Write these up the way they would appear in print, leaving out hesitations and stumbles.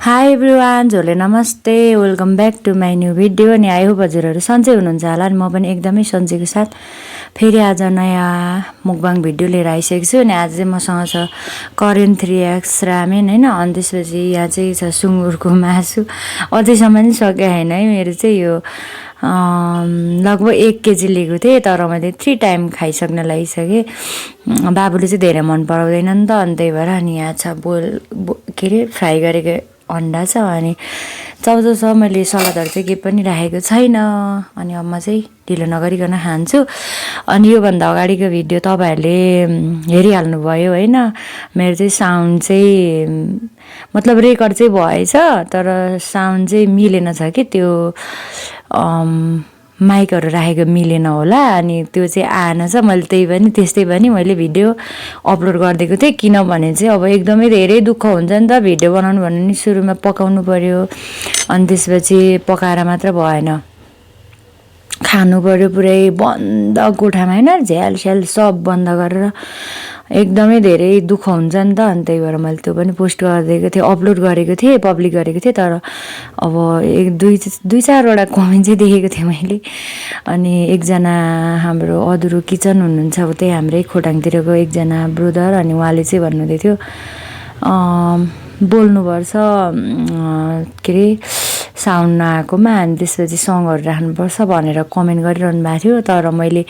High everyone, झोले नमस्ते, welcome back to my new video. अनि आई होप हजुरहरू सन्चै हुनुहुन्छ होला। अनि म पनि एकदमै सन्चैको साथ फेरि आज नयाँ मुकबाङ भिडियो लिएर आइसकेको छु। अनि आज चाहिँ मसँग छ कोरियन 3x रामेन होइन। अनि त्यसपछि यहाँ चाहिँ छ सुँगुरको मासु। अझैसम्म नि सके होइन है मेरो चाहिँ यो लगभग 1 केजी लिएको थिएँ, तर मैले 3 टाइम खाइसक्न लागिसकेँ। बाबुले चाहिँ धेरै मन पराउँदैन नि त, अनि त्यही भएर। अनि यहाँ छ के अरे फ्राई गरेको अन्डा छ, अनि चाउचाउ छ। मैले सलादहरू चाहिँ केही पनि राखेको छैन। अनि अब म चाहिँ ढिलो नगरिकन खान्छु। अनि योभन्दा अगाडिको भिडियो तपाईँहरूले हेरिहाल्नुभयो होइन। मेरो चाहिँ साउन्ड चाहिँ मतलब रेकर्ड चाहिँ भएछ, तर साउन्ड चाहिँ मिलेन छ कि त्यो माइकहरू राखेको मिलेन होला। अनि त्यो चाहिँ आएन छ। मैले त्यस्तै पनि मैले भिडियो अपलोड गरिदिएको थिएँ, किनभने चाहिँ अब एकदमै धेरै दुःख हुन्छ नि त। भिडियो बनाउनु भने नि सुरुमा पकाउनु पऱ्यो, अनि त्यसपछि पकाएर मात्र भएन, खानु पऱ्यो पुरै बन्द कोठामा होइन, झ्याल स्याल सब बन्द गरेर। एकदमै धेरै दुःख हुन्छ नि त। अनि त्यही भएर मैले त्यो पनि पोस्ट गरिदिएको थिएँ, अपलोड गरेको थिएँ, पब्लिक गरेको थिएँ। तर अब दुई चारवटा कमेन्ट चाहिँ देखेको थिएँ मैले। अनि एकजना हाम्रो अधुरो किचन हुनुहुन्छ, उतै हाम्रै खोटाङतिरको एकजना ब्रदर, अनि उहाँले चाहिँ भन्नुहुँदै थियो बोल्नुपर्छ के अरे साउन्ड नआएकोमा, अनि त्यसपछि सङहरू राख्नुपर्छ भनेर कमेन्ट गरिरहनु भएको थियो। तर मैले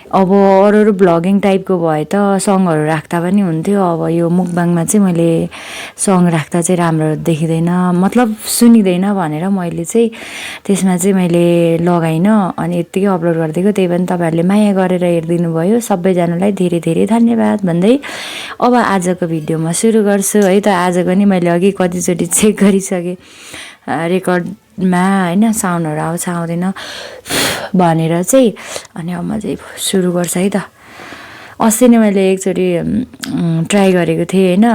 अब अरू भ्लगिङ टाइपको भए त सङहरू राख्दा पनि हुन्थ्यो। अब यो मुकबाङमा चाहिँ मैले सङ राख्दा चाहिँ राम्रो देखिँदैन, मतलब सुनिँदैन भनेर मैले चाहिँ त्यसमा चाहिँ मैले लगाइनँ। अनि यत्तिकै अपलोड गरिदिएको। त्यही पनि तपाईँहरूले माया गरेर हेरिदिनु भयो, सबैजनालाई धेरै धेरै धन्यवाद भन्दै अब आजको भिडियो म सुरु गर्छु है त। आजको नि मैले अघि कतिचोटि चेक गरिसकेँ रेकर्डमा होइन, साउन्डहरू आउँछ आउँदैन भनेर चाहिँ। अनि अब म चाहिँ सुरु गर्छु है त। अस्ति नै मैले एकचोटि ट्राई गरेको थिएँ होइन,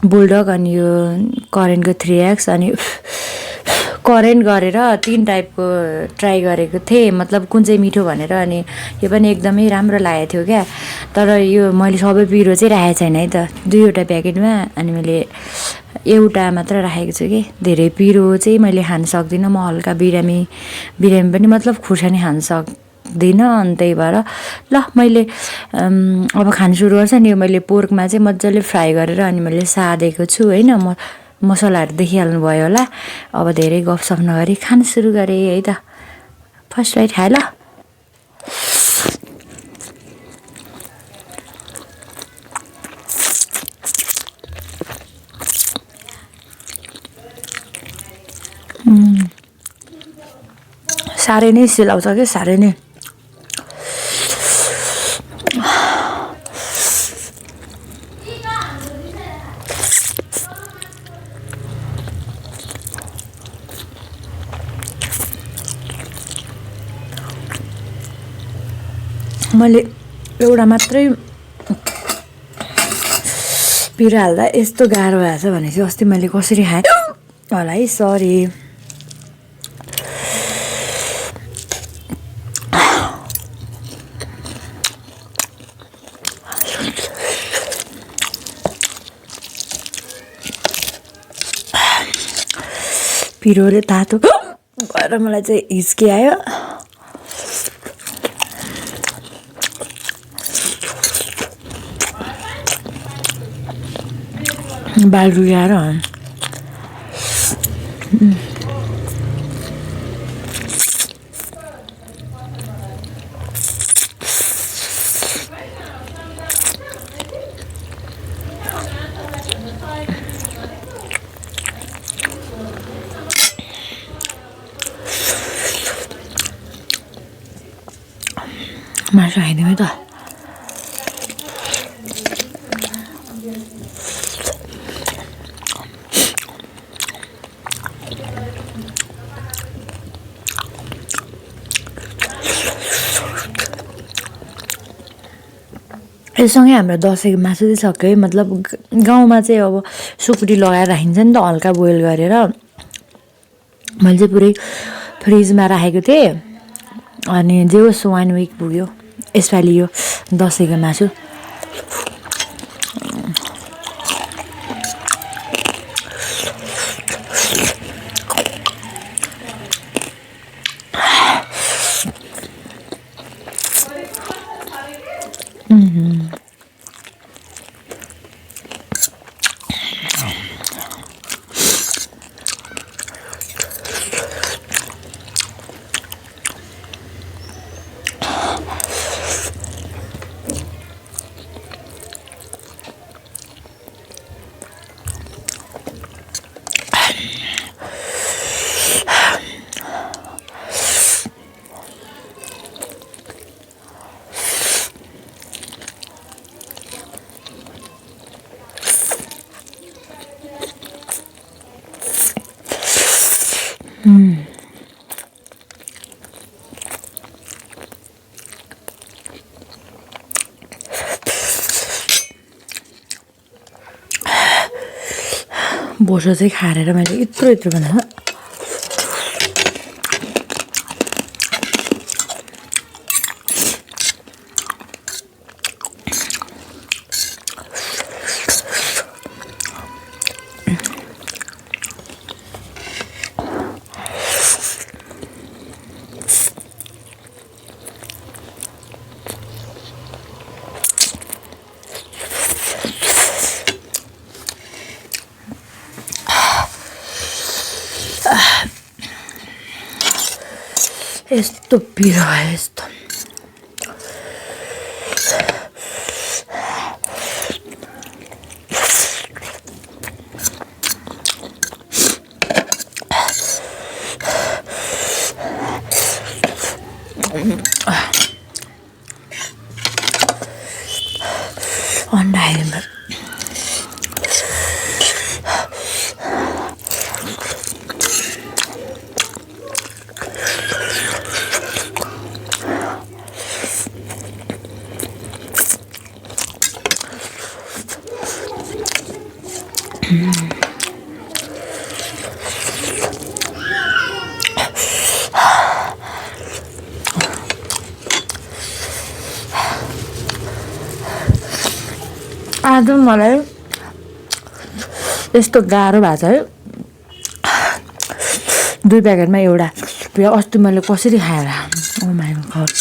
बुलडग अनि यो कोरियनको 3x, अनि करेन्ट गरेर 3 टाइपको ट्राई गरेको थिएँ, मतलब कुन चाहिँ मिठो भनेर। अनि यो पनि एकदमै राम्रो लागेको थियो क्या। तर यो मैले सबै पिरो चाहिँ राखेको छैन है त, 2वटा प्याकेटमा। अनि मैले एउटा मात्र राखेको छु कि धेरै पिरो चाहिँ मैले खान सक्दिनँ। म हल्का बिरामी पनि मतलब खुर्सानी खान सक्दिनँ। अनि त्यही भएर ल मैले अब खानु सुरु गर्छु। अनि यो मैले पोर्कमा चाहिँ मजाले फ्राई गरेर अनि मैले साधेको छु होइन। मसलाहरू देखिहाल्नु भयो होला। अब धेरै गफसफ नगरी खानु सुरु गरेँ है त। फर्स्ट राइट खाएँ ल। साह्रै नै सिलाउँछ क्या, साह्रै नै। मैले एउटा मात्रै पिरो हाल्दा यस्तो गाह्रो भएछ भने चाहिँ अस्ति मैले कसरी खाएँ होला है, सरी। पिरोले तातो भएर मलाई चाहिँ हिच्की आयो। बाल रुगाएर मासु खाइदिउँ त। यससँगै हाम्रो दसैँको मासु चाहिँ सक्यो है। मतलब गाउँमा चाहिँ अब सुकुटी लगाएर राखिन्छ नि त, हल्का बोइल गरेर। मैले चाहिँ पुरै फ्रिजमा राखेको थिएँ। अनि जे होस् 1 विक पुग्यो यसपालि यो दसैँको मासु। बोसो चाहिँ खाएर मैले यत्रो बनाएँ यस्तो पिरो यस्तो अन्डा हाल्नु आज मलाई यस्तो गाह्रो भएको छ है 2 प्याकेटमा एउटा अस्ति मैले कसरी खाएर ओ माय गॉड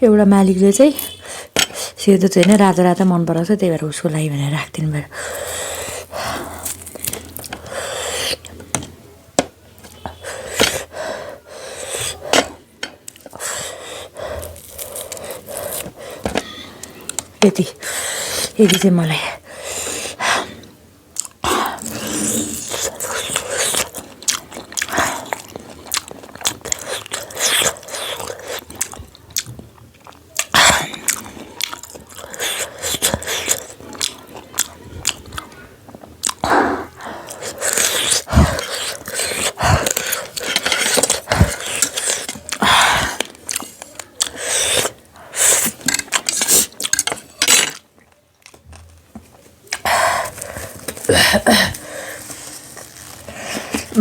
एउटा मालिकले चाहिँ सेतो चाहिँ हैन रातो रातो मन पराउँछ त्यही भएर उसको लागि भनेर राख्दिनु भयो यति चाहिँ मलाई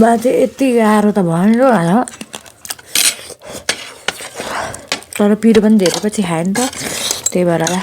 मा चाहिँ यति गाह्रो त भएन र होला तर पिरो पनि धेरै पछि खायो नि त त्यही भएर होला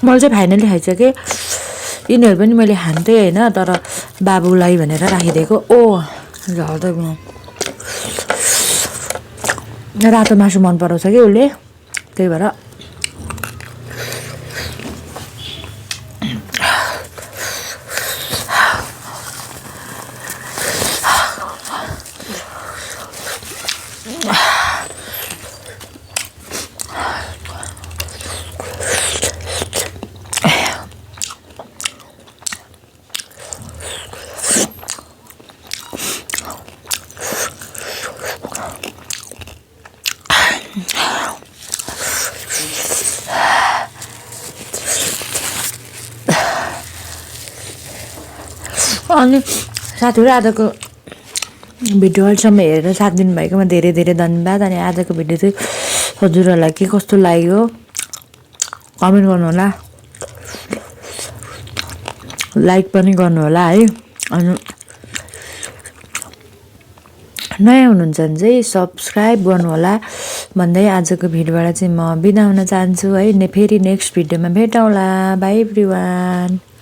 मैले चाहिँ फाइनली खाइसकेँ। यिनीहरू पनि मैले खान्थेँ होइन, तर बाबुलाई भनेर राखिदिएको। झर्दै रातो मासु मन पराउँछ कि उसले, त्यही भएर। अनि साथीहरू आजको भिडियो अहिलेसम्म हेरेर साथ दिनुभएकोमा धेरै धेरै धन्यवाद। अनि आजको भिडियो चाहिँ हजुरहरूलाई के कस्तो लाग्यो कमेन्ट गर्नुहोला, लाइक पनि गर्नुहोला है। अनि नयाँ हुनुहुन्छ भने चाहिँ सब्सक्राइब गर्नुहोला भन्दै आजको भिडियोबाट चाहिँ म बिदा हुन चाहन्छु है। फेरि नेक्स्ट भिडियोमा भेटौँला। By everyone.